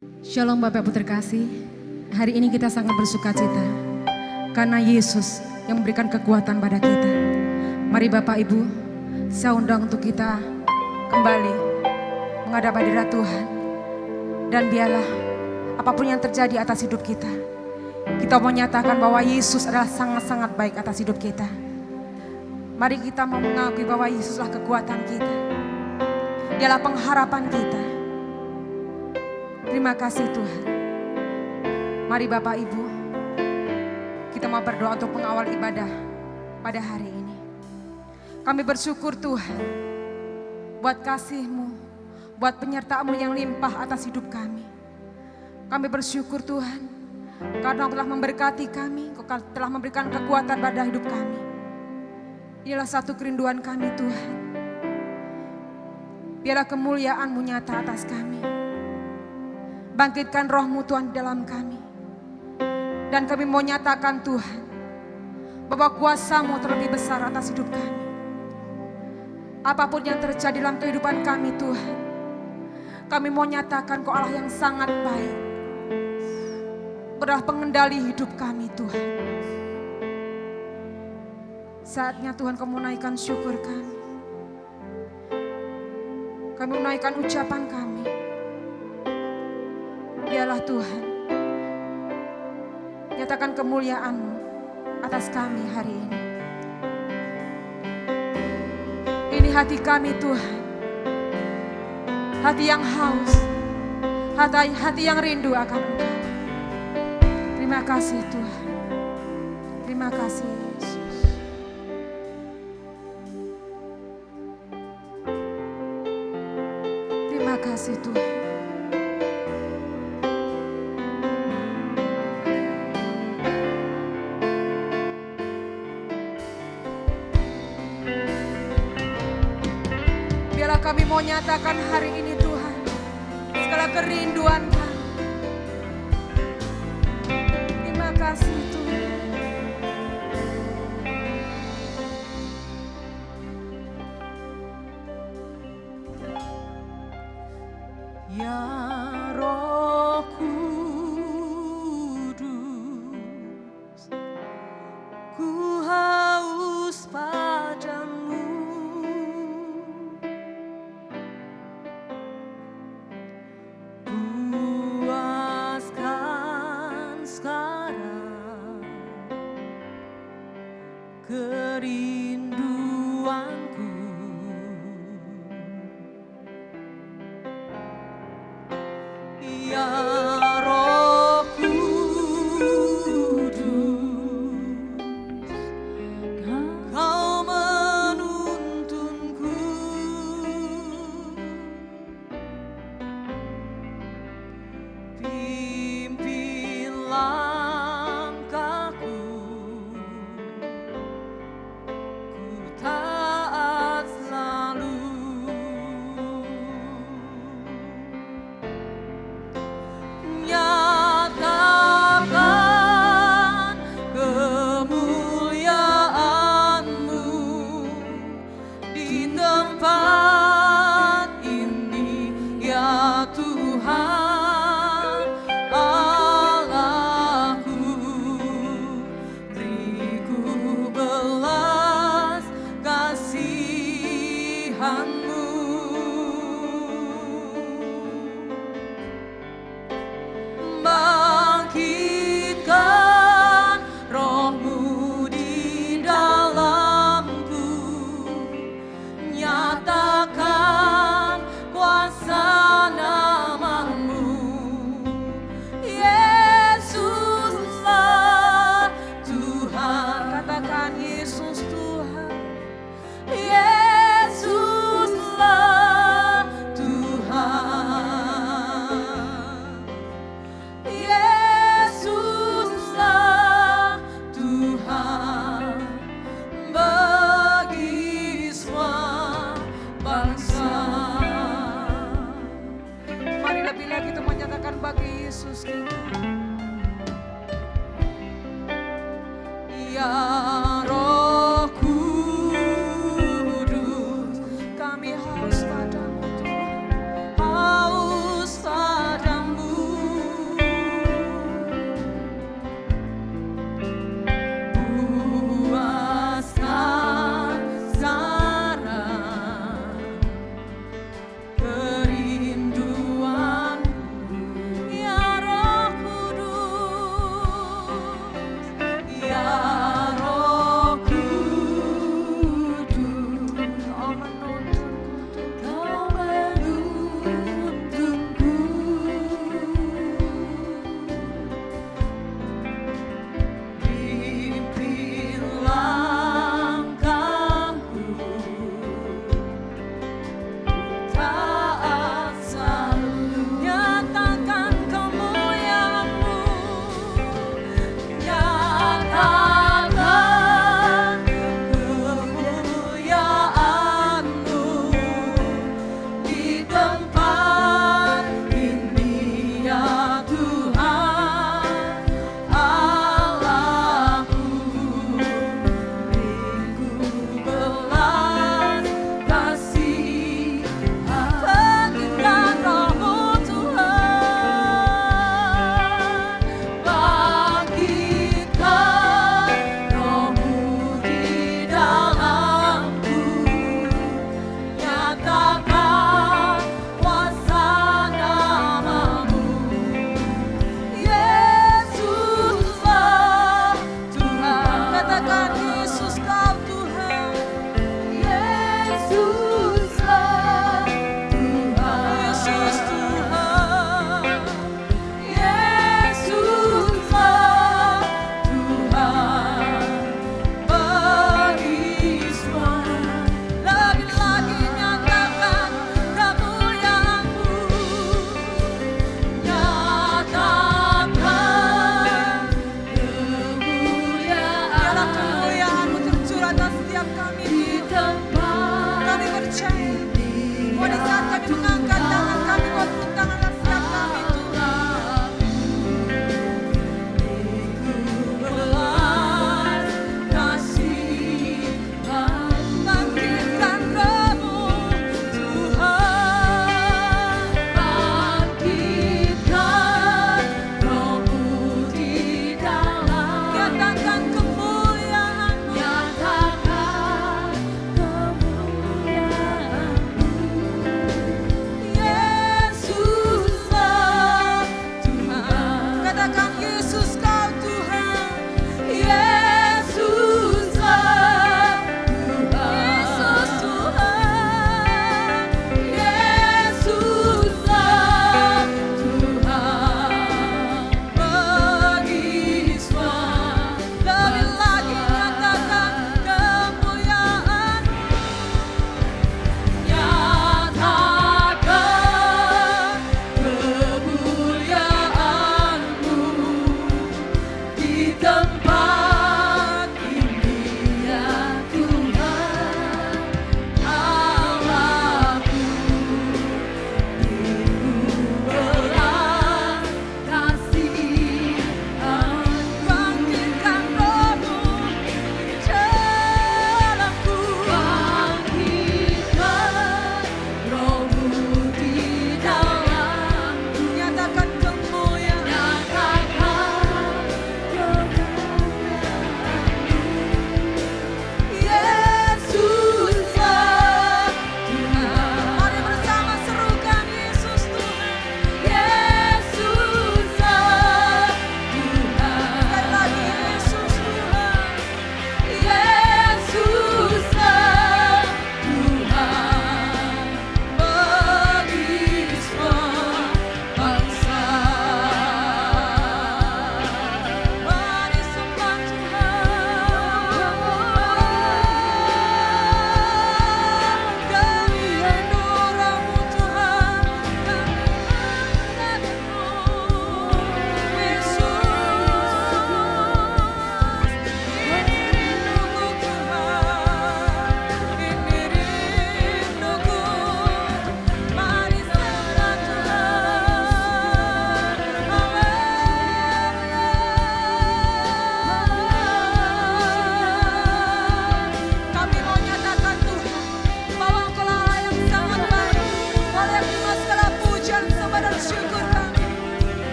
Shalom Bapak Ibu terkasih, hari ini kita sangat bersuka cita karena Yesus yang memberikan kekuatan pada kita. Mari Bapak Ibu, saya undang untuk kita kembali menghadap hadirat Tuhan. Dan biarlah apapun yang terjadi atas hidup kita mau nyatakan bahwa Yesus adalah sangat-sangat baik atas hidup kita. Mari kita mau mengakui bahwa Yesuslah kekuatan kita, Dialah pengharapan kita. Terima kasih Tuhan. Mari Bapak Ibu, kita mau berdoa untuk pengawal ibadah pada hari ini. Kami bersyukur Tuhan buat kasih-Mu, buat penyertaan-Mu yang limpah atas hidup kami. Kami bersyukur Tuhan karena Engkau telah memberkati kami, Engkau telah memberikan kekuatan pada hidup kami. Inilah satu kerinduan kami Tuhan. Biarlah kemuliaan-Mu nyata atas kami. Bangkitkan roh-Mu Tuhan di dalam kami. Dan kami mau nyatakan Tuhan bahwa kuasa-Mu terlebih besar atas hidup kami. Apapun yang terjadi dalam kehidupan kami Tuhan, kami mau nyatakan Kau Allah yang sangat baik. Kau adalah pengendali hidup kami Tuhan. Saatnya Tuhan Kau menaikkan syukur kami. Kami menaikkan ucapan kami. Biarlah Tuhan nyatakan kemuliaan-Mu atas kami hari ini. Ini hati kami Tuhan, hati yang haus, hati yang rindu akan Engkau. Terima kasih Tuhan, terima kasih Yesus. Terima kasih Tuhan. Kami mau nyatakan hari ini Tuhan, segala kerinduan kami. Terima kasih Tuhan. Ya Roh Kudus, ku haus padamu. Kerinduanku, ya Roh Kudus, Kau menuntunku, pimpin langkahku. Taat selalu, nyatakan kemuliaan-Mu di tempat ini, ya Tuhan Allahku. Beriku belas kasihan-Mu, bangkitkan roh-Mu di dalamku, nyatakan kuasa nama-Mu. Yesuslah Tuhan, katakan Yesus Tuhan. Yesuslah Tuhan, Yesuslah Tuhan bagi semua bangsa. Mari lebih lagi kita menyatakan bagi Yesus kita. Ya Roh Kudus, kami haus padamu Tuhan, haus padamu.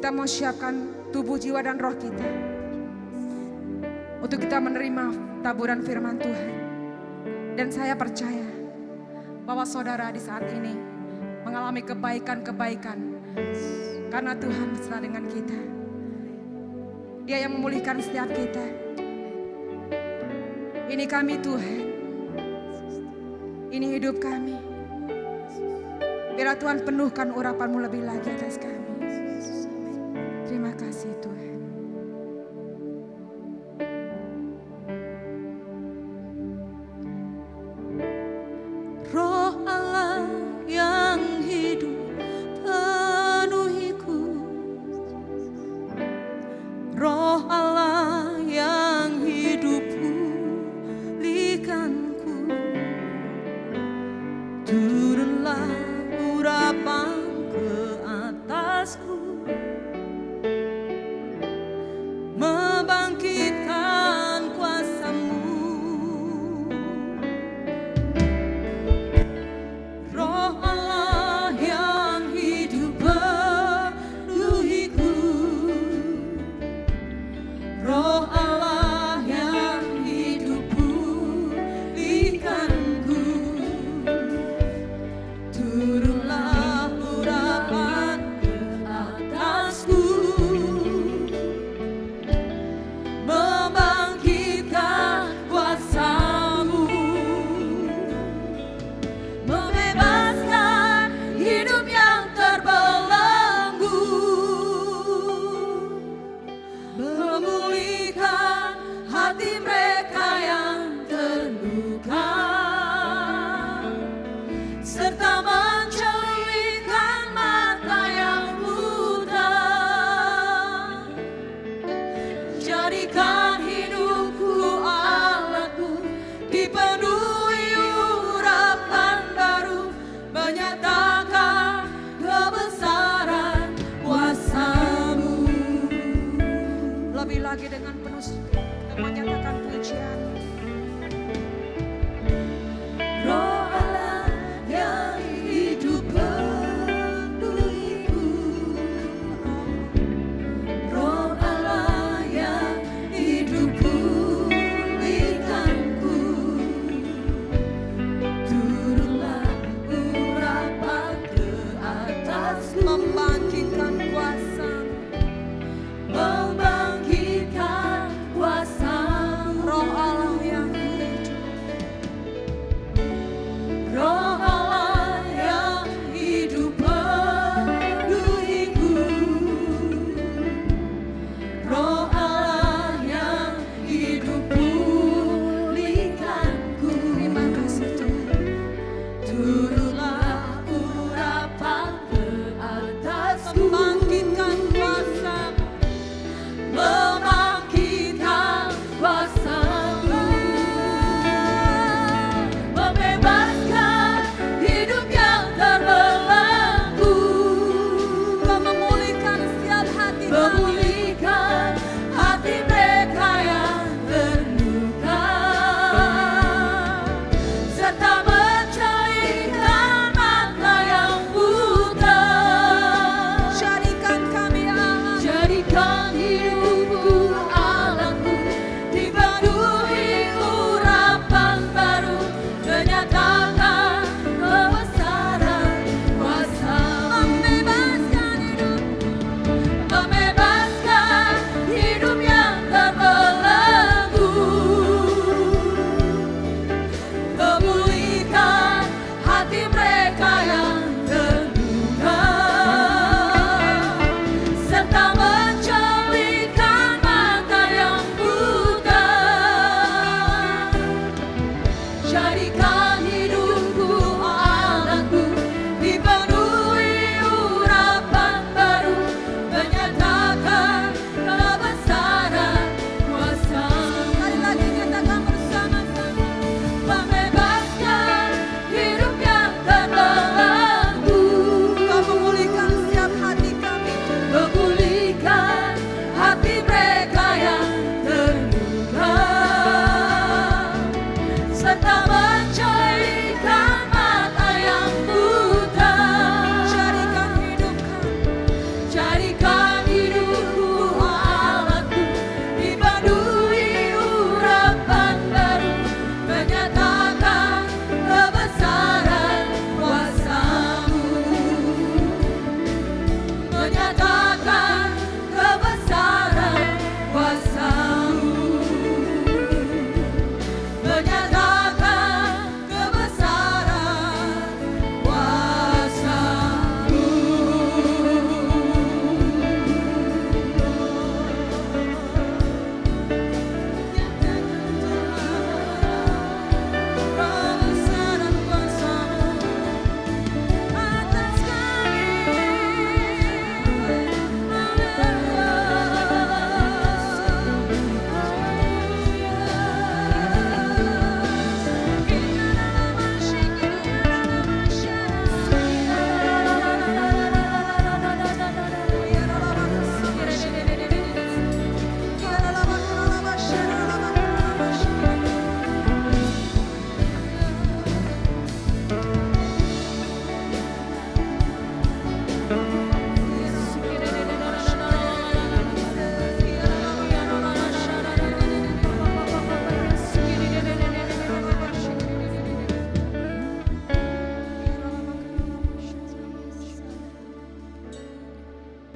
kita mau siapkan tubuh, jiwa, dan roh kita untuk kita menerima taburan firman Tuhan. Dan saya percaya bahwa saudara di saat ini mengalami kebaikan-kebaikan karena Tuhan beserta dengan kita. Dia yang memulihkan setiap kita. Ini kami Tuhan, ini hidup kami. Biarlah Tuhan penuhkan urapan-Mu lebih lagi atas kami. Terima kasih Tuhan. Roh Allah yang hidup penuhiku, Roh Allah yang hidup pulihkanku, turunlah urapan ke atasku, membangkitkan kuasa-Mu. Roh Allah yang hidup penuhiku, Roh Allah yang hidup pulihkanku, turunlah urapan ke atasku, membangkitkan kuasa-Mu, membebaskan hidup yang terbelenggu, memulihkan hati mereka yang terluka, serta mencelupkan mata yang buta. Jadikan hidupku alatku, dipenuhi urapan baru, menyatakan kebesaran kuasa-Mu. Lebih lagi dengan penuh kita menyatakan pujian. Roh Allah yang hidup penuhiku, Roh Allah yang hidup pulihkanku, turunlah urapan ke atasku, membangkitkan kuasa, membangkitkan kuasa. Roh Allah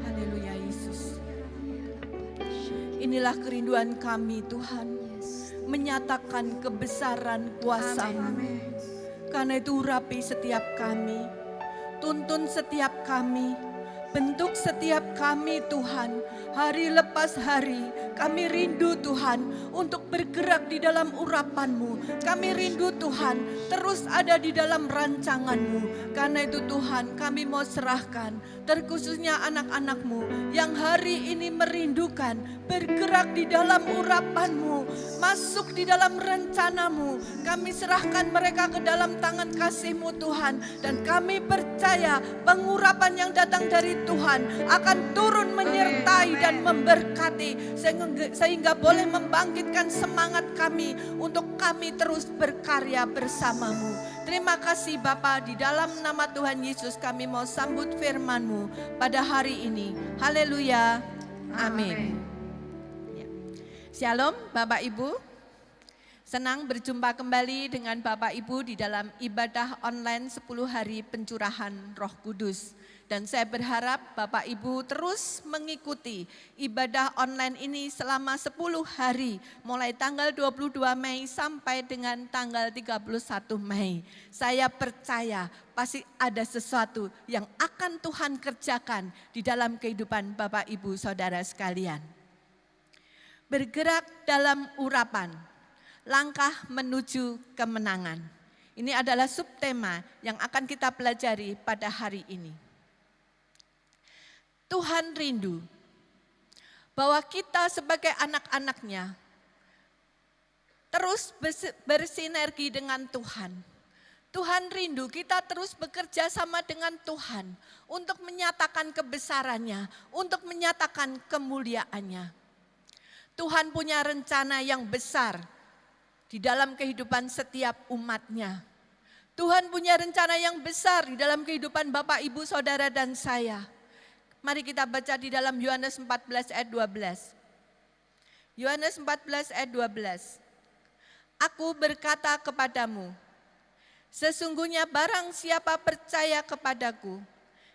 Haleluya Yesus. Inilah kerinduan kami Tuhan, menyatakan kebesaran kuasa-Mu. Karena itu urapi setiap kami, tuntun setiap kami, bentuk setiap kami Tuhan. Hari lepas hari kami rindu Tuhan untuk bergerak di dalam urapan-Mu. Kami rindu Tuhan terus ada di dalam rancangan-Mu. Karena itu Tuhan kami mau serahkan, terkhususnya anak-anak-Mu yang hari ini merindukan bergerak di dalam urapan-Mu, masuk di dalam rencana-Mu. Kami serahkan mereka ke dalam tangan kasih-Mu Tuhan. Dan kami percaya pengurapan yang datang dari Tuhan akan turun menyertai dan memberkati, sehingga boleh membangkitkan semangat kami untuk kami terus berkarya bersama-Mu. Terima kasih Bapa, di dalam nama Tuhan Yesus kami mau sambut firman-Mu pada hari ini. Haleluya. Amin. Ya. Shalom Bapak Ibu. Senang berjumpa kembali dengan Bapak Ibu di dalam ibadah online 10 hari pencurahan Roh Kudus. Dan saya berharap Bapak Ibu terus mengikuti ibadah online ini selama 10 hari. Mulai tanggal 22 Mei sampai dengan tanggal 31 Mei. Saya percaya pasti ada sesuatu yang akan Tuhan kerjakan di dalam kehidupan Bapak Ibu Saudara sekalian. Bergerak dalam urapan, langkah menuju kemenangan. Ini adalah subtema yang akan kita pelajari pada hari ini. Tuhan rindu bahwa kita sebagai anak-anak-Nya terus bersinergi dengan Tuhan. Tuhan rindu kita terus bekerja sama dengan Tuhan untuk menyatakan kebesaran-Nya, untuk menyatakan kemuliaan-Nya. Tuhan punya rencana yang besar di dalam kehidupan setiap umat-Nya. Tuhan punya rencana yang besar di dalam kehidupan Bapak, Ibu, Saudara, dan saya. Mari kita baca di dalam Yohanes 14 ayat 12. Yohanes 14 ayat 12. Aku berkata kepadamu, sesungguhnya barang siapa percaya kepadaku,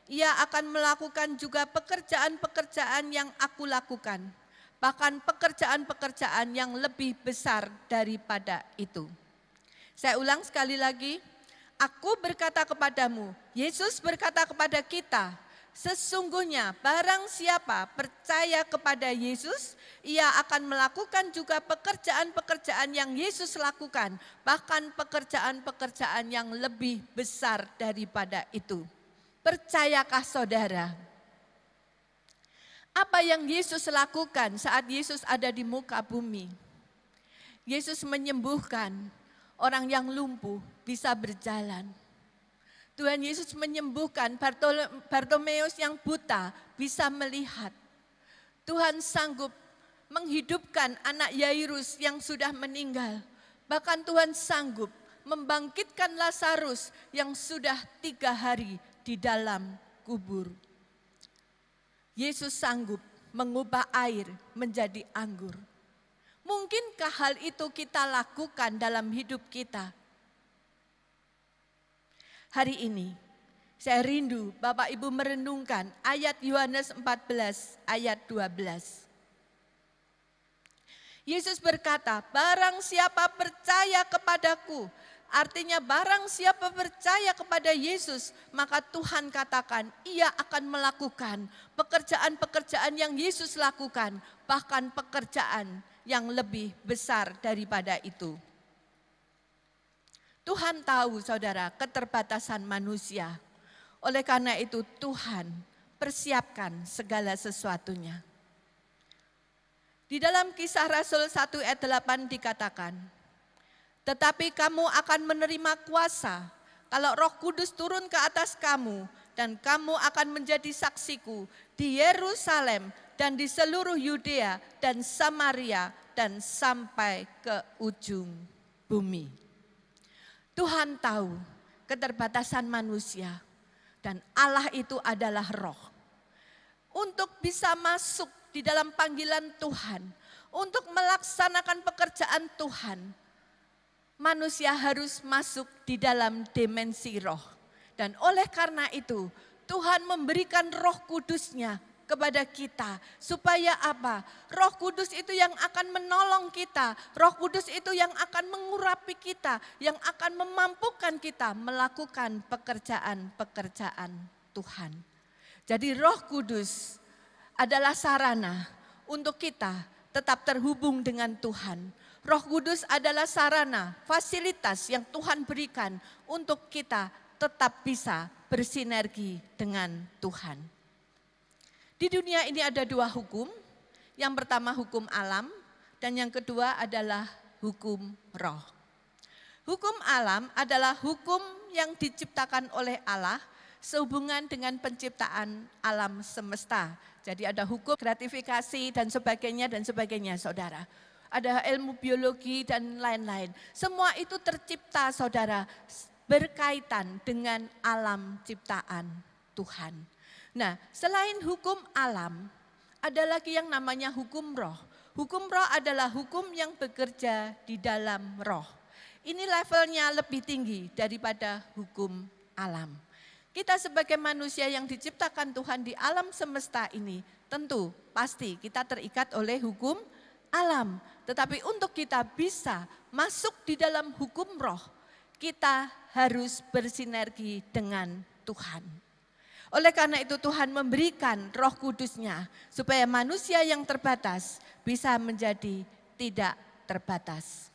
ia akan melakukan juga pekerjaan-pekerjaan yang aku lakukan. Bahkan pekerjaan-pekerjaan yang lebih besar daripada itu. Saya ulang sekali lagi, aku berkata kepadamu, Yesus berkata kepada kita, sesungguhnya barang siapa percaya kepada Yesus, ia akan melakukan juga pekerjaan-pekerjaan yang Yesus lakukan, bahkan pekerjaan-pekerjaan yang lebih besar daripada itu. Percayakah saudara? Apa yang Yesus lakukan saat Yesus ada di muka bumi? Yesus menyembuhkan orang yang lumpuh bisa berjalan. Tuhan Yesus menyembuhkan Bartimeus yang buta bisa melihat. Tuhan sanggup menghidupkan anak Yairus yang sudah meninggal. Bahkan Tuhan sanggup membangkitkan Lazarus yang sudah 3 hari di dalam kubur. Yesus sanggup mengubah air menjadi anggur. Mungkinkah hal itu kita lakukan dalam hidup kita? Hari ini saya rindu Bapak Ibu merenungkan ayat Yohanes 14 ayat 12. Yesus berkata, barang siapa percaya kepadaku, artinya barang siapa percaya kepada Yesus, maka Tuhan katakan ia akan melakukan pekerjaan-pekerjaan yang Yesus lakukan, bahkan pekerjaan yang lebih besar daripada itu. Tuhan tahu saudara keterbatasan manusia. Oleh karena itu Tuhan persiapkan segala sesuatunya. Di dalam Kisah Rasul 1 ayat 8 dikatakan, tetapi kamu akan menerima kuasa kalau Roh Kudus turun ke atas kamu, dan kamu akan menjadi saksiku di Yerusalem dan di seluruh Yudea dan Samaria dan sampai ke ujung bumi. Tuhan tahu keterbatasan manusia. Dan Allah itu adalah roh. Untuk bisa masuk di dalam panggilan Tuhan, untuk melaksanakan pekerjaan Tuhan, manusia harus masuk di dalam dimensi roh. Dan oleh karena itu, Tuhan memberikan Roh Kudus-Nya kepada kita. Supaya apa? Roh Kudus itu yang akan menolong kita. Roh Kudus itu yang akan mengurapi kita. Yang akan memampukan kita melakukan pekerjaan-pekerjaan Tuhan. Jadi Roh Kudus adalah sarana untuk kita tetap terhubung dengan Tuhan. Roh Kudus adalah sarana, fasilitas yang Tuhan berikan untuk kita tetap bisa bersinergi dengan Tuhan. Di dunia ini ada dua hukum. Yang pertama hukum alam dan yang kedua adalah hukum roh. Hukum alam adalah hukum yang diciptakan oleh Allah sehubungan dengan penciptaan alam semesta. Jadi ada hukum gratifikasi dan sebagainya saudara. Ada ilmu biologi dan lain-lain. Semua itu tercipta saudara berkaitan dengan alam ciptaan Tuhan. Nah, selain hukum alam, ada lagi yang namanya hukum roh. Hukum roh adalah hukum yang bekerja di dalam roh. Ini levelnya lebih tinggi daripada hukum alam. Kita sebagai manusia yang diciptakan Tuhan di alam semesta ini, tentu pasti kita terikat oleh hukum alam. Tetapi untuk kita bisa masuk di dalam hukum roh, kita harus bersinergi dengan Tuhan. Oleh karena itu Tuhan memberikan Roh Kudus-Nya supaya manusia yang terbatas bisa menjadi tidak terbatas.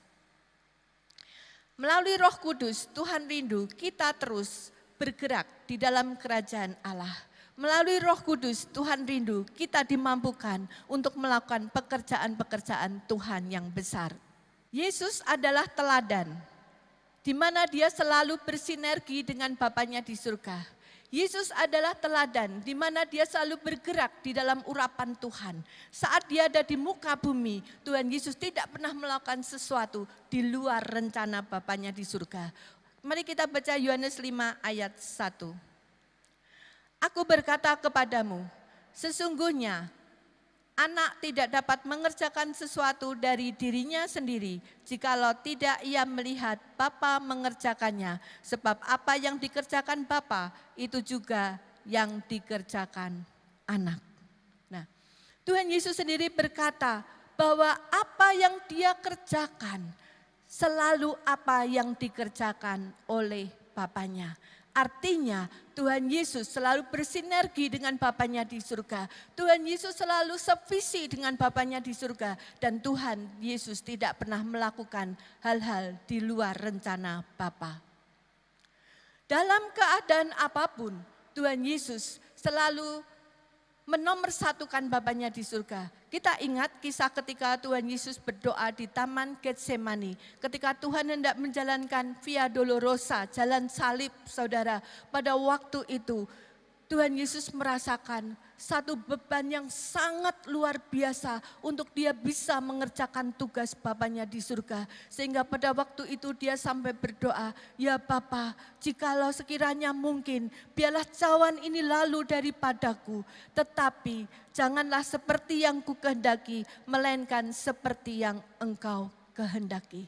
Melalui Roh Kudus Tuhan rindu kita terus bergerak di dalam kerajaan Allah. Melalui Roh Kudus Tuhan rindu kita dimampukan untuk melakukan pekerjaan-pekerjaan Tuhan yang besar. Yesus adalah teladan di mana dia selalu bersinergi dengan Bapanya di surga. Yesus adalah teladan di mana dia selalu bergerak di dalam urapan Tuhan. Saat dia ada di muka bumi, Tuhan Yesus tidak pernah melakukan sesuatu di luar rencana Bapanya di surga. Mari kita baca Yohanes 5 ayat 1. Aku berkata kepadamu, sesungguhnya anak tidak dapat mengerjakan sesuatu dari dirinya sendiri jikalau tidak ia melihat Bapa mengerjakannya. Sebab apa yang dikerjakan Bapa itu juga yang dikerjakan anak. Nah, Tuhan Yesus sendiri berkata bahwa apa yang dia kerjakan selalu apa yang dikerjakan oleh Bapanya. Artinya Tuhan Yesus selalu bersinergi dengan Bapanya di surga. Tuhan Yesus selalu sevisi dengan Bapanya di surga. Dan Tuhan Yesus tidak pernah melakukan hal-hal di luar rencana Bapa. Dalam keadaan apapun Tuhan Yesus selalu menomorsatukan Bapanya di surga. Kita ingat kisah ketika Tuhan Yesus berdoa di Taman Getsemani. Ketika Tuhan hendak menjalankan Via Dolorosa, jalan salib saudara. Pada waktu itu Tuhan Yesus merasakan satu beban yang sangat luar biasa untuk dia bisa mengerjakan tugas Bapanya di surga. Sehingga pada waktu itu dia sampai berdoa, ya Bapa, jikalau sekiranya mungkin biarlah cawan ini lalu daripadaku. Tetapi janganlah seperti yang kukehendaki, melainkan seperti yang Engkau kehendaki.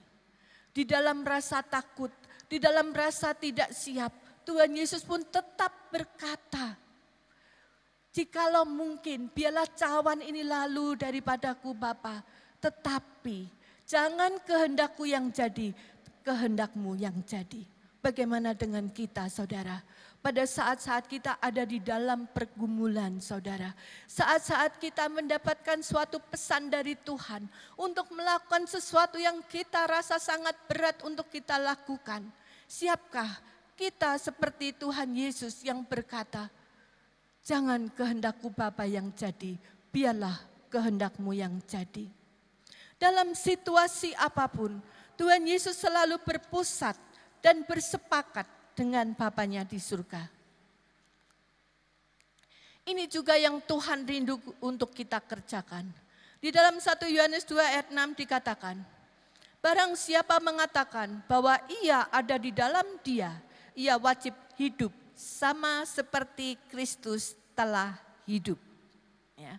Di dalam rasa takut, di dalam rasa tidak siap, Tuhan Yesus pun tetap berkata, jikalau mungkin biarlah cawan ini lalu daripadaku Bapa, tetapi jangan kehendakku yang jadi, kehendakmu yang jadi. Bagaimana dengan kita saudara? Pada saat-saat kita ada di dalam pergumulan saudara. Saat-saat kita mendapatkan suatu pesan dari Tuhan untuk melakukan sesuatu yang kita rasa sangat berat untuk kita lakukan. Siapkah kita seperti Tuhan Yesus yang berkata, jangan kehendakku Bapa yang jadi, biarlah kehendakmu yang jadi. Dalam situasi apapun, Tuhan Yesus selalu berpusat dan bersepakat dengan Bapanya di surga. Ini juga yang Tuhan rindu untuk kita kerjakan. Di dalam 1 Yohanes 2 ayat 6 dikatakan, barang siapa mengatakan bahwa ia ada di dalam Dia, ia wajib hidup sama seperti Kristus telah hidup. Ya.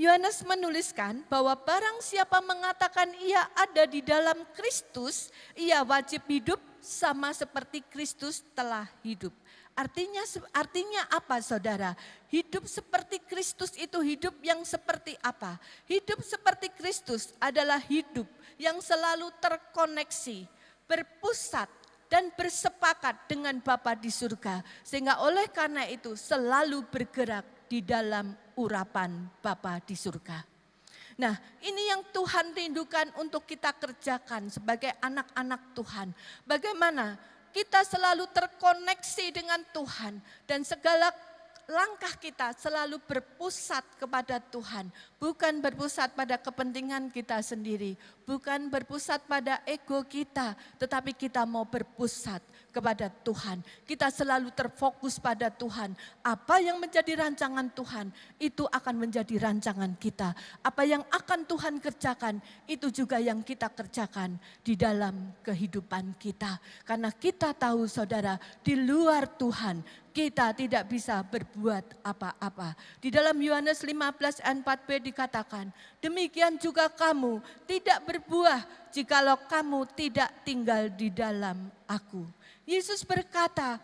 Yohanes menuliskan bahwa barang siapa mengatakan ia ada di dalam Kristus, ia wajib hidup sama seperti Kristus telah hidup. Artinya apa saudara? Hidup seperti Kristus itu hidup yang seperti apa? Hidup seperti Kristus adalah hidup yang selalu terkoneksi, berpusat dan bersepakat dengan Bapa di surga. Sehingga oleh karena itu selalu bergerak di dalam urapan Bapa di surga. Nah, ini yang Tuhan rindukan untuk kita kerjakan sebagai anak-anak Tuhan. Bagaimana kita selalu terkoneksi dengan Tuhan dan segala langkah kita selalu berpusat kepada Tuhan, bukan berpusat pada kepentingan kita sendiri, bukan berpusat pada ego kita, tetapi kita mau berpusat kepada Tuhan. Kita selalu terfokus pada Tuhan. Apa yang menjadi rancangan Tuhan, itu akan menjadi rancangan kita. Apa yang akan Tuhan kerjakan, itu juga yang kita kerjakan di dalam kehidupan kita. Karena kita tahu saudara, di luar Tuhan, kita tidak bisa berbuat apa-apa. Di dalam Yohanes 15 ayat 4b dikatakan, demikian juga kamu tidak berbuah jikalau kamu tidak tinggal di dalam aku. Yesus berkata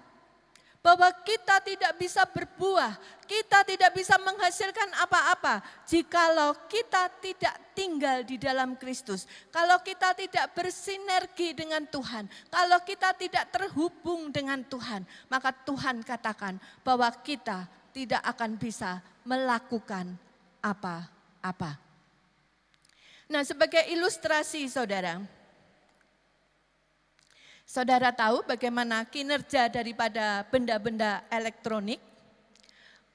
bahwa kita tidak bisa berbuah, kita tidak bisa menghasilkan apa-apa jikalau kita tidak tinggal di dalam Kristus. Kalau kita tidak bersinergi dengan Tuhan, kalau kita tidak terhubung dengan Tuhan, maka Tuhan katakan bahwa kita tidak akan bisa melakukan apa-apa. Nah, sebagai ilustrasi Saudara tahu bagaimana kinerja daripada benda-benda elektronik?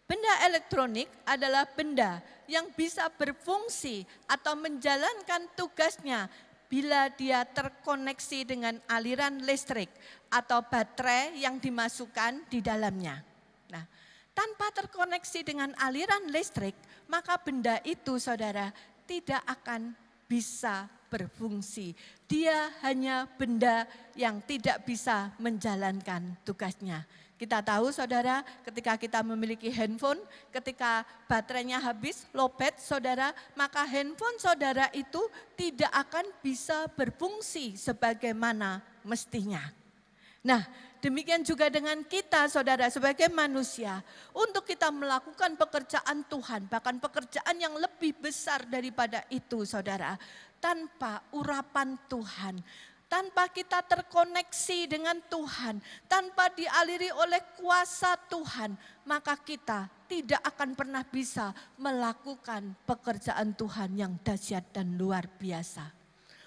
Benda elektronik adalah benda yang bisa berfungsi atau menjalankan tugasnya bila dia terkoneksi dengan aliran listrik atau baterai yang dimasukkan di dalamnya. Nah, tanpa terkoneksi dengan aliran listrik, maka benda itu saudara tidak akan bisa berfungsi. Dia hanya benda yang tidak bisa menjalankan tugasnya. Kita tahu saudara, ketika kita memiliki handphone, ketika baterainya habis, lowbat saudara, maka handphone saudara itu tidak akan bisa berfungsi sebagaimana mestinya. Nah, demikian juga dengan kita saudara sebagai manusia, untuk kita melakukan pekerjaan Tuhan, bahkan pekerjaan yang lebih besar daripada itu saudara, tanpa urapan Tuhan, tanpa kita terkoneksi dengan Tuhan, tanpa dialiri oleh kuasa Tuhan, maka kita tidak akan pernah bisa melakukan pekerjaan Tuhan yang dahsyat dan luar biasa.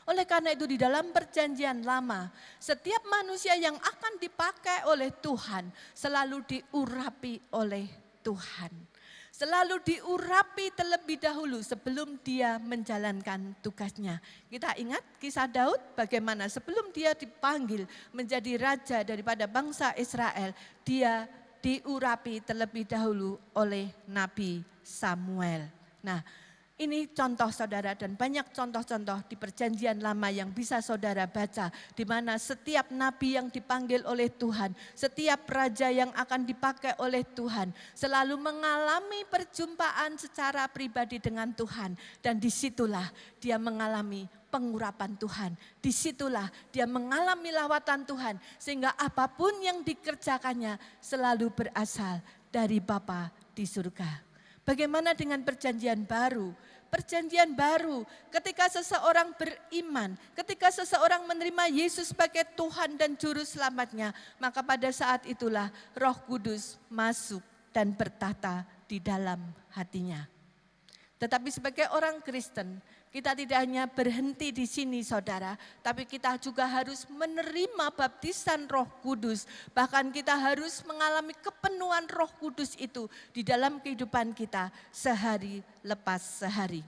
Oleh karena itu di dalam perjanjian lama, setiap manusia yang akan dipakai oleh Tuhan selalu diurapi oleh Tuhan. Selalu diurapi terlebih dahulu sebelum dia menjalankan tugasnya. Kita ingat kisah Daud bagaimana sebelum dia dipanggil menjadi raja daripada bangsa Israel, dia diurapi terlebih dahulu oleh Nabi Samuel. Nah, ini contoh saudara dan banyak contoh-contoh di perjanjian lama yang bisa saudara baca. Di mana setiap nabi yang dipanggil oleh Tuhan, setiap raja yang akan dipakai oleh Tuhan, selalu mengalami perjumpaan secara pribadi dengan Tuhan. Dan disitulah dia mengalami pengurapan Tuhan. Disitulah dia mengalami lawatan Tuhan. Sehingga apapun yang dikerjakannya selalu berasal dari Bapa di surga. Bagaimana dengan perjanjian baru? Perjanjian baru ketika seseorang beriman, ketika seseorang menerima Yesus sebagai Tuhan dan Juru Selamatnya, maka pada saat itulah Roh Kudus masuk dan bertata di dalam hatinya. Tetapi sebagai orang Kristen, kita tidak hanya berhenti di sini saudara, tapi kita juga harus menerima baptisan Roh Kudus. Bahkan kita harus mengalami kepenuhan Roh Kudus itu di dalam kehidupan kita sehari lepas sehari.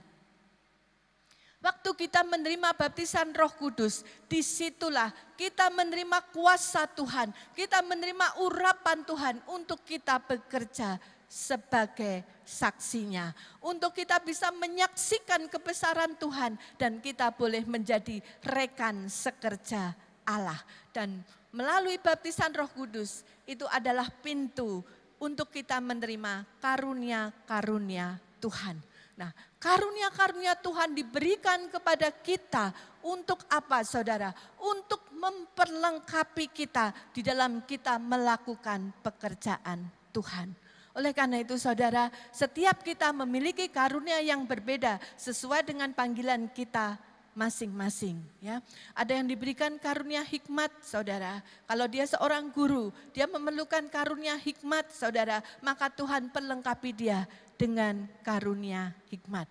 Waktu kita menerima baptisan Roh Kudus, disitulah kita menerima kuasa Tuhan, kita menerima urapan Tuhan untuk kita bekerja sebagai saksinya. Untuk kita bisa menyaksikan kebesaran Tuhan dan kita boleh menjadi rekan sekerja Allah. Dan melalui baptisan Roh Kudus itu adalah pintu untuk kita menerima karunia-karunia Tuhan. Nah, karunia-karunia Tuhan diberikan kepada kita untuk apa, saudara? Untuk memperlengkapi kita di dalam kita melakukan pekerjaan Tuhan. Oleh karena itu, saudara, setiap kita memiliki karunia yang berbeda sesuai dengan panggilan kita masing-masing, ya. Ada yang diberikan karunia hikmat, saudara. Kalau dia seorang guru, dia memerlukan karunia hikmat, saudara, maka Tuhan perlengkapi dia dengan karunia hikmat.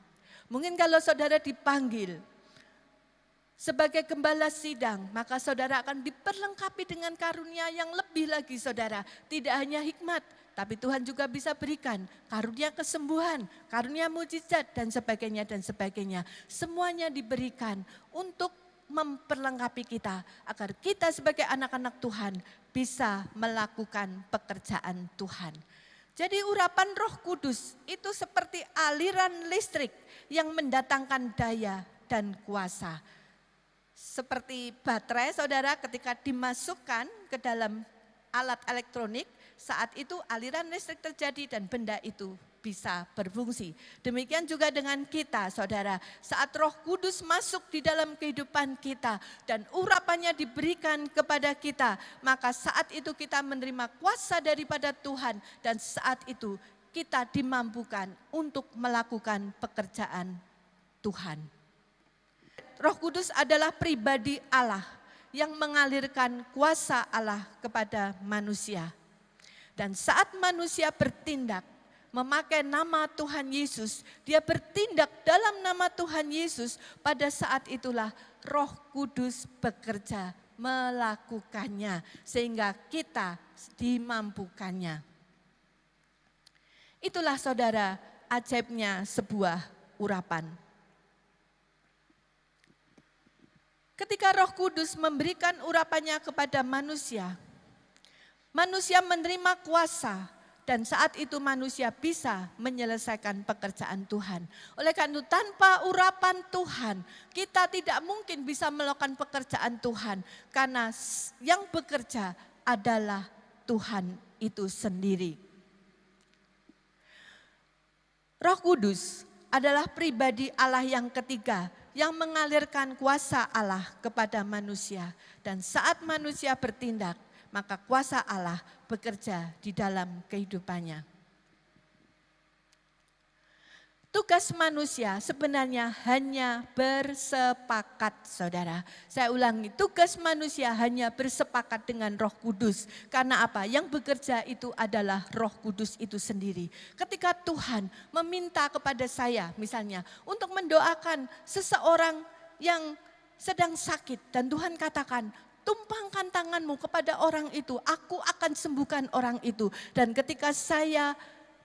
Mungkin kalau saudara dipanggil sebagai gembala sidang, maka saudara akan diperlengkapi dengan karunia yang lebih lagi, saudara. Tidak hanya hikmat, tapi Tuhan juga bisa berikan karunia kesembuhan, karunia mujizat dan sebagainya dan sebagainya. Semuanya diberikan untuk memperlengkapi kita agar kita sebagai anak-anak Tuhan bisa melakukan pekerjaan Tuhan. Jadi urapan Roh Kudus itu seperti aliran listrik yang mendatangkan daya dan kuasa. Seperti baterai, saudara, ketika dimasukkan ke dalam alat elektronik, saat itu aliran listrik terjadi dan benda itu bisa berfungsi. Demikian juga dengan kita, saudara. Saat Roh Kudus masuk di dalam kehidupan kita dan urapannya diberikan kepada kita, maka saat itu kita menerima kuasa daripada Tuhan dan saat itu kita dimampukan untuk melakukan pekerjaan Tuhan. Roh Kudus adalah pribadi Allah yang mengalirkan kuasa Allah kepada manusia. Dan saat manusia bertindak memakai nama Tuhan Yesus, dia bertindak dalam nama Tuhan Yesus, pada saat itulah Roh Kudus bekerja melakukannya sehingga kita dimampukannya. Itulah, saudara, ajaibnya sebuah urapan. Ketika Roh Kudus memberikan urapannya kepada manusia, manusia menerima kuasa dan saat itu manusia bisa menyelesaikan pekerjaan Tuhan. Oleh karena itu tanpa urapan Tuhan, kita tidak mungkin bisa melakukan pekerjaan Tuhan. Karena yang bekerja adalah Tuhan itu sendiri. Roh Kudus adalah pribadi Allah yang ketiga yang mengalirkan kuasa Allah kepada manusia. Dan saat manusia bertindak, maka kuasa Allah bekerja di dalam kehidupannya. Tugas manusia sebenarnya hanya bersepakat, saudara. Saya ulangi, tugas manusia hanya bersepakat dengan Roh Kudus. Karena apa? Yang bekerja itu adalah Roh Kudus itu sendiri. Ketika Tuhan meminta kepada saya misalnya untuk mendoakan seseorang yang sedang sakit dan Tuhan katakan, tumpangkan tanganmu kepada orang itu, aku akan sembuhkan orang itu. Dan ketika saya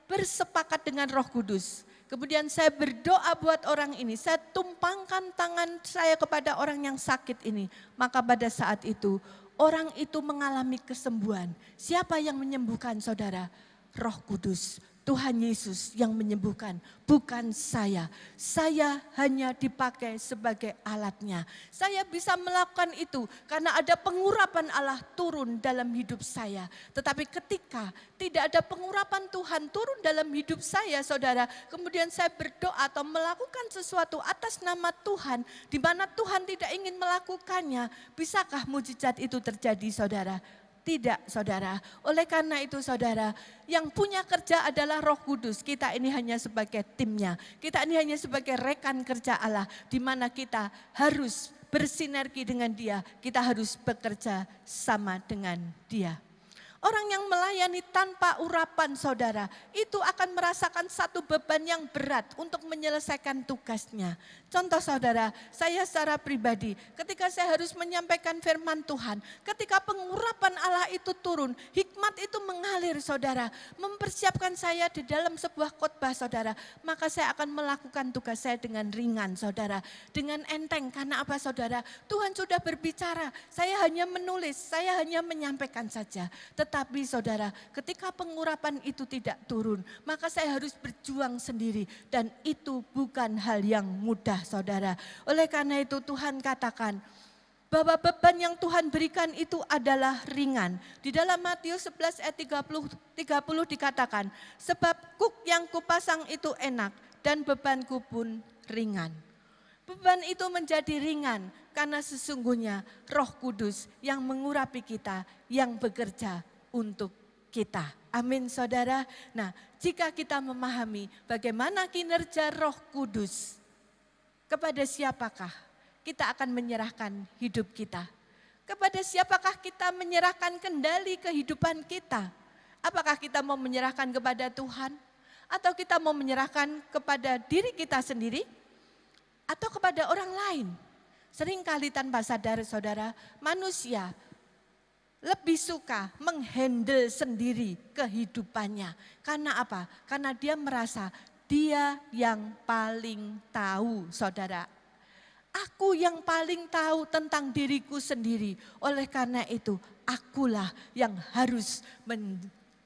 bersepakat dengan Roh Kudus, kemudian saya berdoa buat orang ini, saya tumpangkan tangan saya kepada orang yang sakit ini, maka pada saat itu orang itu mengalami kesembuhan. Siapa yang menyembuhkan, saudara? Roh Kudus. Tuhan Yesus yang menyembuhkan, bukan saya. Saya hanya dipakai sebagai alatnya. Saya bisa melakukan itu karena ada pengurapan Allah turun dalam hidup saya. Tetapi ketika tidak ada pengurapan Tuhan turun dalam hidup saya, saudara, kemudian saya berdoa atau melakukan sesuatu atas nama Tuhan, di mana Tuhan tidak ingin melakukannya, bisakah mujizat itu terjadi, saudara? Tidak, saudara. Oleh karena itu, saudara, yang punya kerja adalah Roh Kudus. Kita ini hanya sebagai timnya. Kita ini hanya sebagai rekan kerja Allah, di mana kita harus bersinergi dengan Dia. Kita harus bekerja sama dengan Dia. Orang yang melayani tanpa urapan, saudara, itu akan merasakan satu beban yang berat untuk menyelesaikan tugasnya. Contoh, saudara, saya secara pribadi, ketika saya harus menyampaikan firman Tuhan, ketika pengurapan Allah itu turun, hikmat itu mengalir, saudara, mempersiapkan saya di dalam sebuah khotbah, saudara, maka saya akan melakukan tugas saya dengan ringan, saudara, dengan enteng. Karena apa, saudara? Tuhan sudah berbicara, saya hanya menulis, saya hanya menyampaikan saja. Tetapi, saudara, ketika pengurapan itu tidak turun, maka saya harus berjuang sendiri dan itu bukan hal yang mudah, saudara. Oleh karena itu Tuhan katakan, bahwa beban yang Tuhan berikan itu adalah ringan. Di dalam Matius 11 ayat 30 dikatakan, sebab kuk yang kupasang itu enak dan bebanku pun ringan. Beban itu menjadi ringan karena sesungguhnya Roh Kudus yang mengurapi kita, yang bekerja untuk kita. Amin saudara. Nah, jika kita memahami bagaimana kinerja Roh Kudus, kepada siapakah kita akan menyerahkan hidup kita? Kepada siapakah kita menyerahkan kendali kehidupan kita? Apakah kita mau menyerahkan kepada Tuhan? Atau kita mau menyerahkan kepada diri kita sendiri? Atau kepada orang lain? Seringkali tanpa sadar saudara, manusia lebih suka menghandle sendiri kehidupannya. Karena apa? Karena dia merasa dia yang paling tahu saudara. Aku yang paling tahu tentang diriku sendiri. Oleh karena itu, akulah yang harus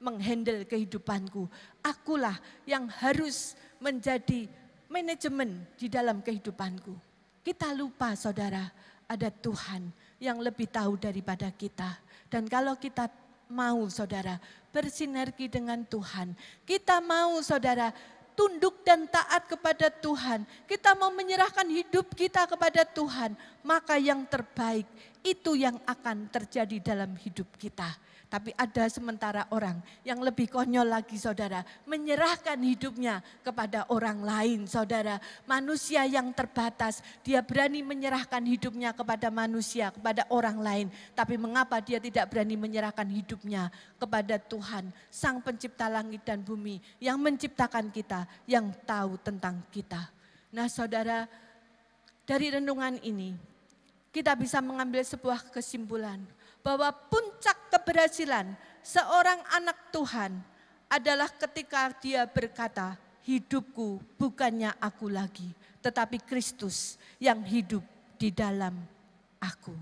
menghandle kehidupanku. Akulah yang harus menjadi manajemen di dalam kehidupanku. Kita lupa saudara, ada Tuhan yang lebih tahu daripada kita. Dan kalau kita mau saudara bersinergi dengan Tuhan, kita mau saudara tunduk dan taat kepada Tuhan, kita mau menyerahkan hidup kita kepada Tuhan, maka yang terbaik itu yang akan terjadi dalam hidup kita. Tapi ada sementara orang yang lebih konyol lagi saudara, menyerahkan hidupnya kepada orang lain saudara. Manusia yang terbatas, dia berani menyerahkan hidupnya kepada manusia, kepada orang lain. Tapi mengapa dia tidak berani menyerahkan hidupnya kepada Tuhan, Sang Pencipta langit dan bumi, yang menciptakan kita, yang tahu tentang kita. Nah saudara, dari renungan ini kita bisa mengambil sebuah kesimpulan, bahwa puncak keberhasilan seorang anak Tuhan adalah ketika dia berkata, hidupku bukannya aku lagi, tetapi Kristus yang hidup di dalam aku.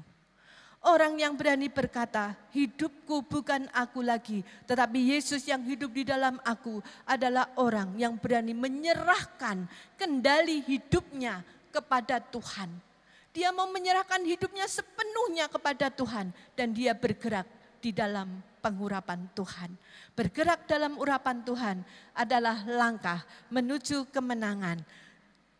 Orang yang berani berkata, hidupku bukan aku lagi, tetapi Yesus yang hidup di dalam aku, adalah orang yang berani menyerahkan kendali hidupnya kepada Tuhan. Dia mau menyerahkan hidupnya sepenuhnya kepada Tuhan dan dia bergerak di dalam pengurapan Tuhan. Bergerak dalam urapan Tuhan adalah langkah menuju kemenangan.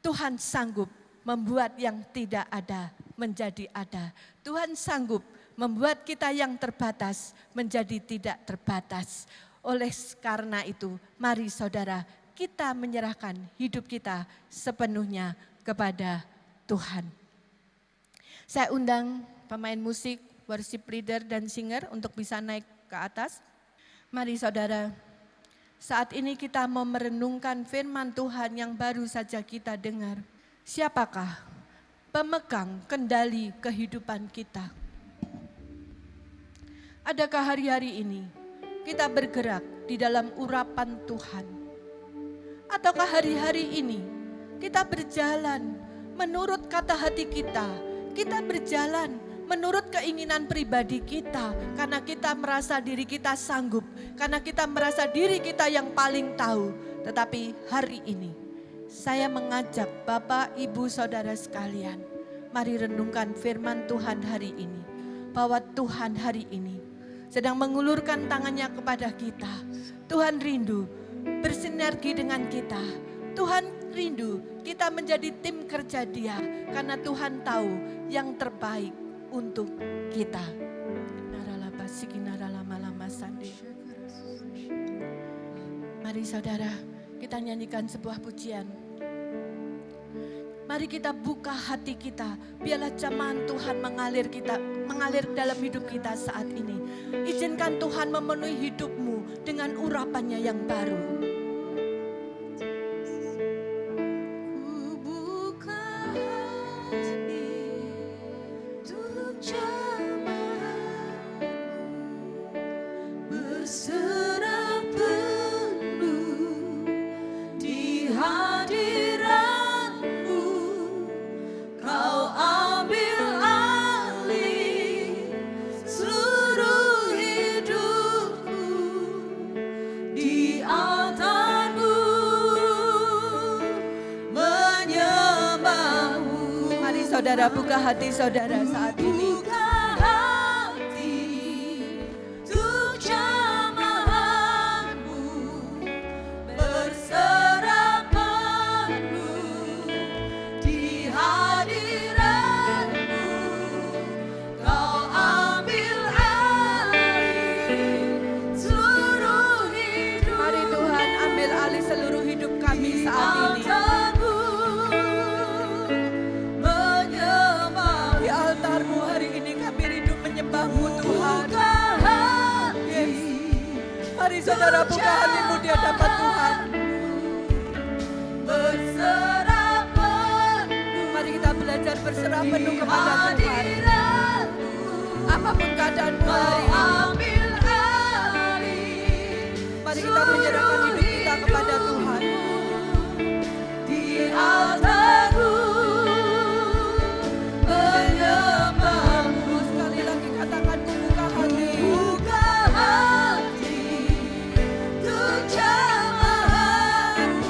Tuhan sanggup membuat yang tidak ada menjadi ada. Tuhan sanggup membuat kita yang terbatas menjadi tidak terbatas. Oleh karena itu, mari saudara, kita menyerahkan hidup kita sepenuhnya kepada Tuhan. Saya undang pemain musik, worship leader dan singer untuk bisa naik ke atas. Mari saudara, saat ini kita mau merenungkan firman Tuhan yang baru saja kita dengar. Siapakah pemegang kendali kehidupan kita? Adakah hari-hari ini kita bergerak di dalam urapan Tuhan? Ataukah hari-hari ini kita berjalan menurut kata hati kita? Kita berjalan menurut keinginan pribadi kita, karena kita merasa diri kita sanggup, karena kita merasa diri kita yang paling tahu. Tetapi hari ini saya mengajak Bapak, Ibu, Saudara sekalian, mari renungkan firman Tuhan hari ini, bahwa Tuhan hari ini sedang mengulurkan tangannya kepada kita. Tuhan rindu bersinergi dengan kita. Tuhan rindu kita menjadi tim kerja Dia, karena Tuhan tahu yang terbaik untuk kita. Mari saudara, kita nyanyikan sebuah pujian. Mari kita buka hati kita, biarlah jamahan Tuhan mengalir dalam hidup kita saat ini. Izinkan Tuhan memenuhi hidupmu dengan urapannya yang baru. Di atas saudara, buka hati saudara saat ini. Mari Tuhan ambil alih seluruh hidup kami saat ini. Di altar-Mu hari ini kami rindu menyembah-Mu Tuhan. Yes. Mari saudara buka hatimu di hadapan Tuhan. Mari kita belajar berserah penuh kepada Tuhan. Apapun keadaanmu hari ini, mari kita menyerahkan hidup kita kepada Tuhan. Di altar-Mu menyembah-Mu. Sekali lagi katakan, ku buka hati. Buka hati untuk jamaah-Mu.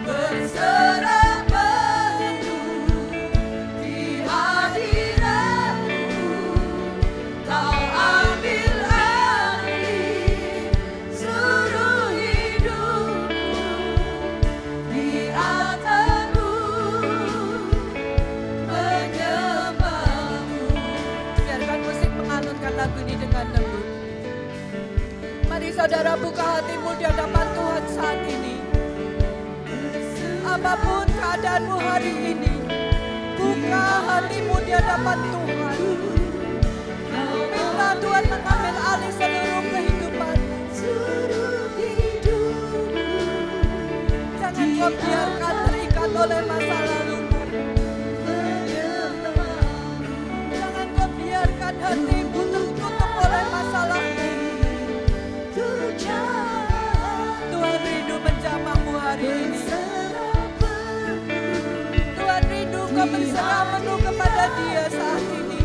Berserah penuh di hadirat-Mu. Kau ambil alih seluruh hidupku. Di altar-Mu menyembah-Mu. Biarkan musik mengalunkan lagu ini dengan lembut. Mari saudara buka hatimu di hadapan Tuhan saat ini. Apapun keadaanmu hari ini, buka hatimu di hadapan Tuhan. Minta Tuhan mengambil alih seluruh kehidupanmu. Jangan kau biarkan terikat oleh masa lalumu. Jangan kau biarkan hatimu tertutup oleh masalahmu. Tuhan rindu menjamahmu hari ini. Tuhan rindu kau berserah penuh kepada Dia saat ini.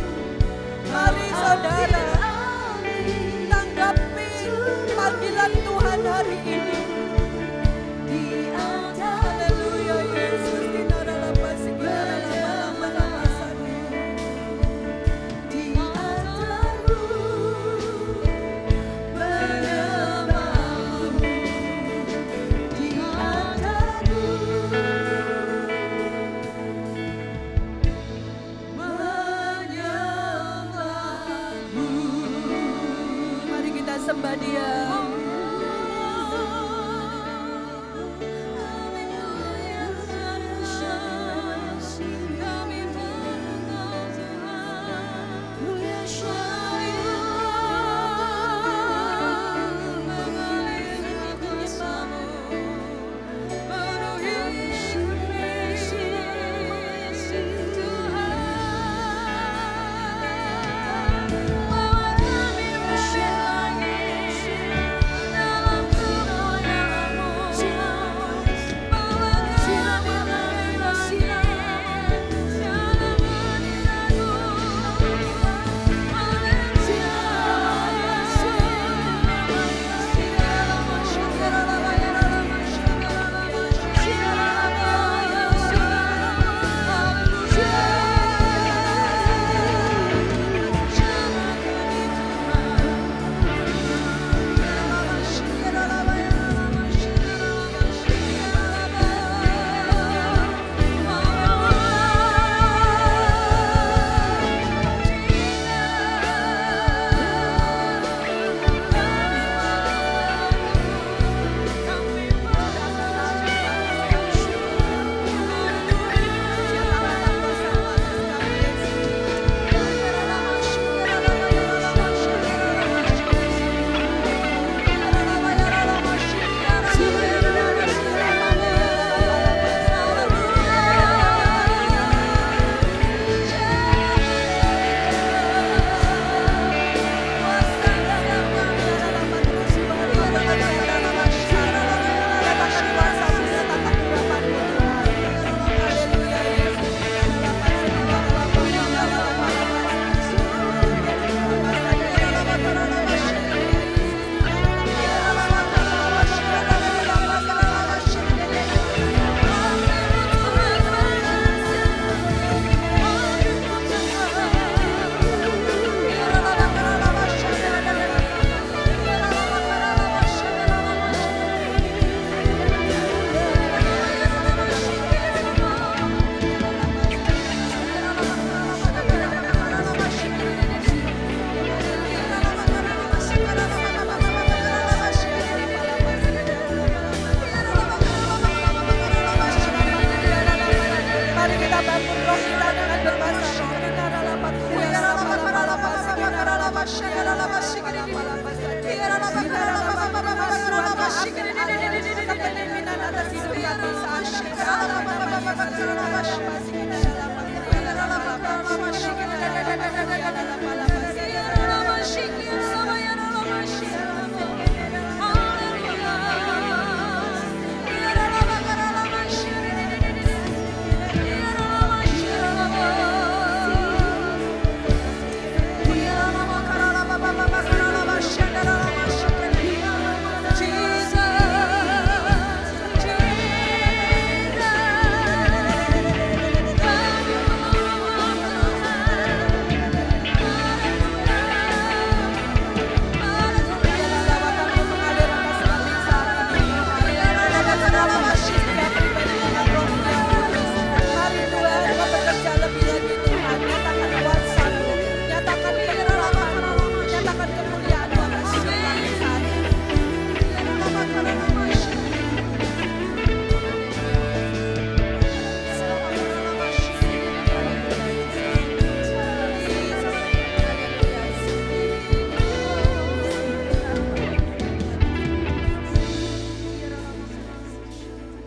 Mari saudara, tanggapi panggilan Tuhan hari ini. Haleluya Yesus, kita dalam pasik, kita dalam lama-lama. Di altar-Mu menyembah-Mu. Di altar-Mu menyembah-Mu. Mari kita sembah Dia.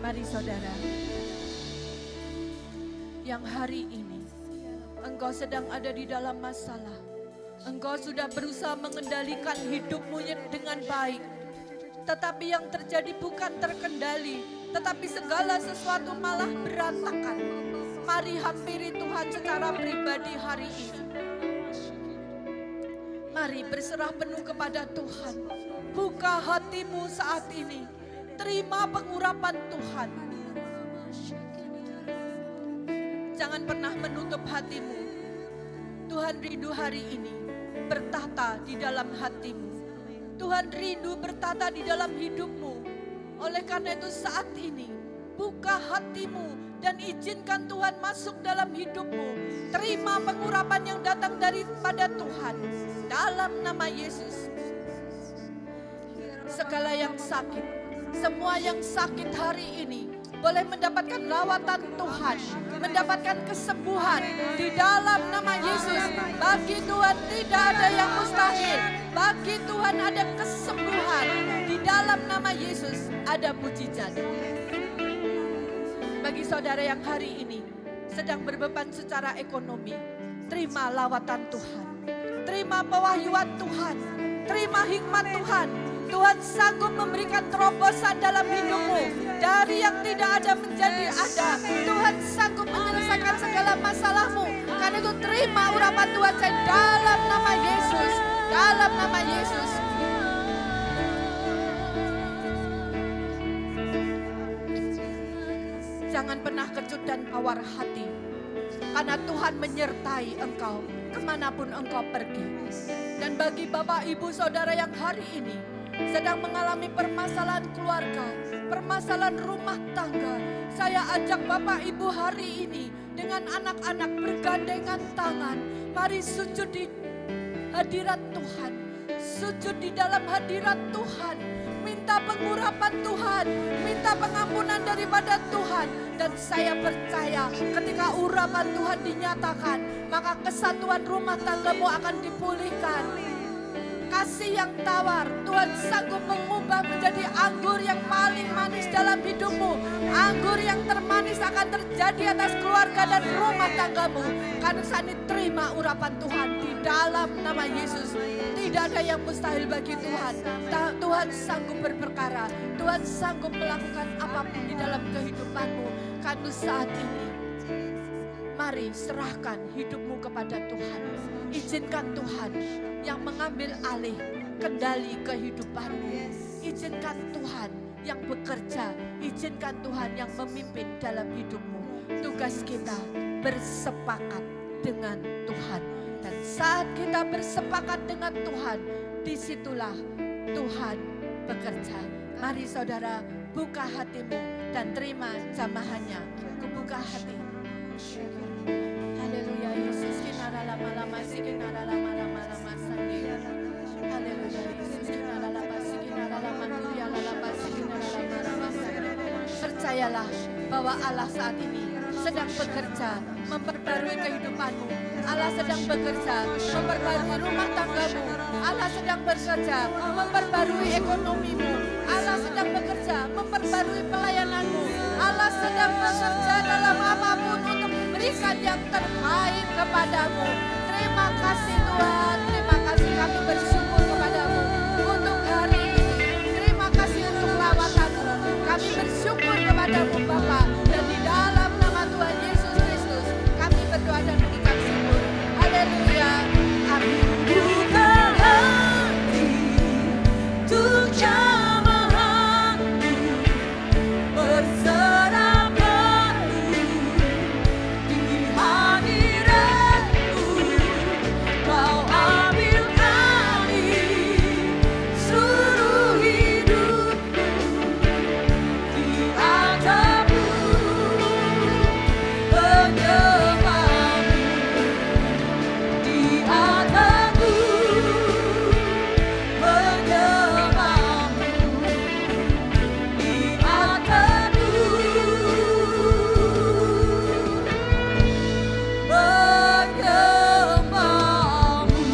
Mari saudara, yang hari ini engkau sedang ada di dalam masalah. Engkau sudah berusaha mengendalikan hidupmu dengan baik. Tetapi yang terjadi bukan terkendali, tetapi segala sesuatu malah berantakan. Mari hampiri Tuhan secara pribadi hari ini. Mari berserah penuh kepada Tuhan. Buka hatimu saat ini. Terima pengurapan Tuhan. Jangan pernah menutup hatimu. Tuhan rindu hari ini bertata di dalam hatimu. Tuhan rindu bertata di dalam hidupmu. Oleh karena itu saat ini buka hatimu dan izinkan Tuhan masuk dalam hidupmu. Terima pengurapan yang datang daripada Tuhan. Dalam nama Yesus. Segala yang sakit, semua yang sakit hari ini boleh mendapatkan lawatan Tuhan, mendapatkan kesembuhan di dalam nama Yesus. Bagi Tuhan tidak ada yang mustahil. Bagi Tuhan ada kesembuhan. Di dalam nama Yesus ada mujizat. Bagi saudara yang hari ini sedang berbeban secara ekonomi, terima lawatan Tuhan. Terima pewahyuan Tuhan. Terima hikmat Tuhan. Tuhan sanggup memberikan terobosan dalam hidupmu. Dari yang tidak ada menjadi ada. Tuhan sanggup menyelesaikan segala masalahmu. Karena itu terima urapan Tuhan saya dalam nama Yesus. Dalam nama Yesus. Jangan pernah kecut dan tawar hati. Karena Tuhan menyertai engkau kemanapun engkau pergi. Dan bagi Bapak Ibu Saudara yang hari ini sedang mengalami permasalahan keluarga, permasalahan rumah tangga, saya ajak Bapak Ibu hari ini dengan anak-anak bergandengan tangan. Mari sujud di hadirat Tuhan, sujud di dalam hadirat Tuhan, minta pengurapan Tuhan, minta pengampunan daripada Tuhan. Dan saya percaya ketika urapan Tuhan dinyatakan, maka kesatuan rumah tanggamu akan dipulihkan. Kasih yang tawar, Tuhan sanggup mengubah menjadi anggur yang paling manis dalam hidupmu. Anggur yang termanis akan terjadi atas keluarga dan rumah tanggamu. Karena saat ini terima urapan Tuhan di dalam nama Yesus. Tidak ada yang mustahil bagi Tuhan. Tuhan sanggup berperkara. Tuhan sanggup melakukan apapun di dalam kehidupanmu. Karena saat ini, mari serahkan hidupmu kepada Tuhan. Izinkan Tuhan yang mengambil alih kendali kehidupanmu. Izinkan Tuhan yang bekerja. Izinkan Tuhan yang memimpin dalam hidupmu. Tugas kita bersepakat dengan Tuhan. Dan saat kita bersepakat dengan Tuhan, disitulah Tuhan bekerja. Mari saudara, buka hatimu dan terima jamahannya. Kubuka hati. Haleluya Yesus, kinara lama-lama si kinara lama-lama sandi. Haleluya Yesus, kinara lama si kinara lama kuria lama si kinara lama sandi. Percayalah bahwa Allah saat ini sedang bekerja memperbarui kehidupanmu. Allah sedang bekerja memperbarui rumah tanggamu. Allah sedang bekerja memperbarui ekonomimu. Allah sedang bekerja memperbarui pelayananmu. Allah sedang bekerja dalam apapun untuk memberikan yang terbaik kepadamu. Terima kasih Tuhan, terima kasih kami bersyukur kepadamu untuk hari ini. Terima kasih untuk lawatanmu. Kami bersyukur kepadamu Bapa, dan di dalam nama Tuhan Yesus Kristus kami berdoa dan mengucap syukur. Haleluya. Amin. Buka hati untuk jamahanmu, berserah penuh di hadiratmu. Kau ambil alih seluruh hidupku, di atasmu penyembahmu, di atasmu penyembahmu, di atasmu penyembahmu.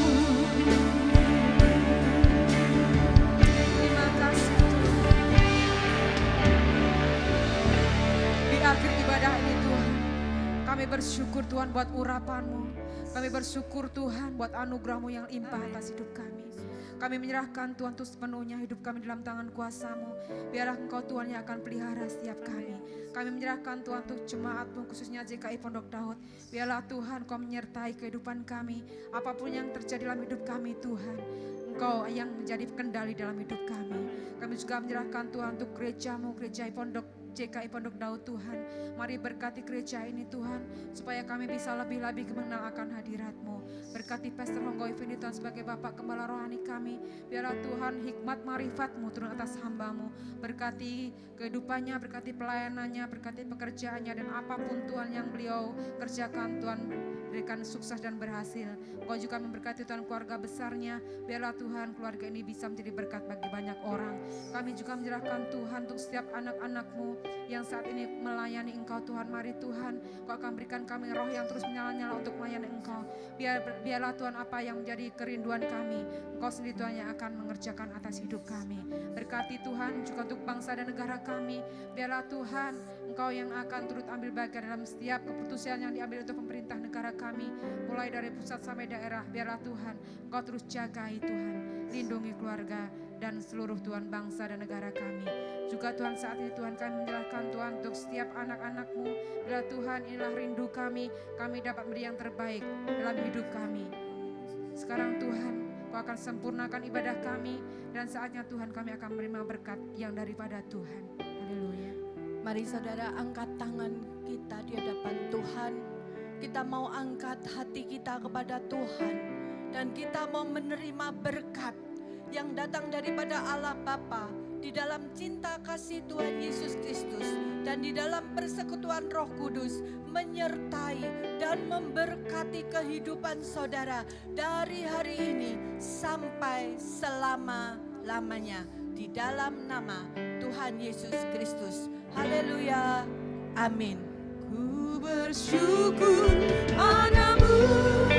Terima kasih Tuhan. Di akhir ibadah ini Tuhan, kami bersyukur Tuhan buat urapan-Mu. Kami bersyukur Tuhan buat anugerah-Mu yang limpah atas hidup kami. Kami menyerahkan Tuhan untuk sepenuhnya hidup kami dalam tangan kuasa-Mu. Biarlah Engkau Tuhan yang akan pelihara setiap kami. Kami menyerahkan Tuhan untuk jemaat-Mu khususnya JKI Pondok Daud. Biarlah Tuhan Kau menyertai kehidupan kami. Apapun yang terjadi dalam hidup kami Tuhan, Engkau yang menjadi kendali dalam hidup kami. Kami juga menyerahkan Tuhan untuk gereja-Mu, gereja JKI Pondok Daud Tuhan. Mari berkati gereja ini Tuhan, supaya kami bisa lebih-lebih mengenal akan hadirat-Mu. Berkati Pastor Honggo Effendi Tuhan sebagai Bapak Gembala Rohani kami. Biarlah Tuhan hikmat marifat-Mu turun atas hamba-Mu. Berkati kehidupannya, berkati pelayanannya, berkati pekerjaannya, dan apapun Tuhan yang beliau kerjakan Tuhan berikan sukses dan berhasil. Engkau juga memberkati Tuhan keluarga besarnya. Biarlah Tuhan keluarga ini bisa menjadi berkat bagi banyak orang. Kami juga menyerahkan Tuhan untuk setiap anak-anak-Mu yang saat ini melayani Engkau Tuhan. Mari Tuhan Kau akan berikan kami roh yang terus menyala-nyala untuk melayani Engkau. Biarlah Tuhan apa yang menjadi kerinduan kami, Engkau sendiri Tuhan yang akan mengerjakan atas hidup kami. Berkati Tuhan juga untuk bangsa dan negara kami. Biarlah Tuhan Engkau yang akan turut ambil bagian dalam setiap keputusan yang diambil untuk pemerintah negara kami, mulai dari pusat sampai daerah. Biarlah Tuhan Engkau terus jagai Tuhan, lindungi keluarga dan seluruh Tuhan bangsa dan negara kami. Juga Tuhan saat ini Tuhan kami menyerahkan Tuhan untuk setiap anak-anak-Mu. Bila Tuhan inilah rindu kami dapat beri yang terbaik dalam hidup kami. Sekarang Tuhan Kau akan sempurnakan ibadah kami, dan saatnya Tuhan kami akan menerima berkat yang daripada Tuhan. Haleluya. Mari saudara angkat tangan kita di hadapan Tuhan. Kita mau angkat hati kita kepada Tuhan, dan kita mau menerima berkat yang datang daripada Allah Bapa di dalam cinta kasih Tuhan Yesus Kristus dan di dalam persekutuan Roh Kudus menyertai dan memberkati kehidupan saudara dari hari ini sampai selama-lamanya di dalam nama Tuhan Yesus Kristus. Haleluya. Amin. Ku bersyukur padamu.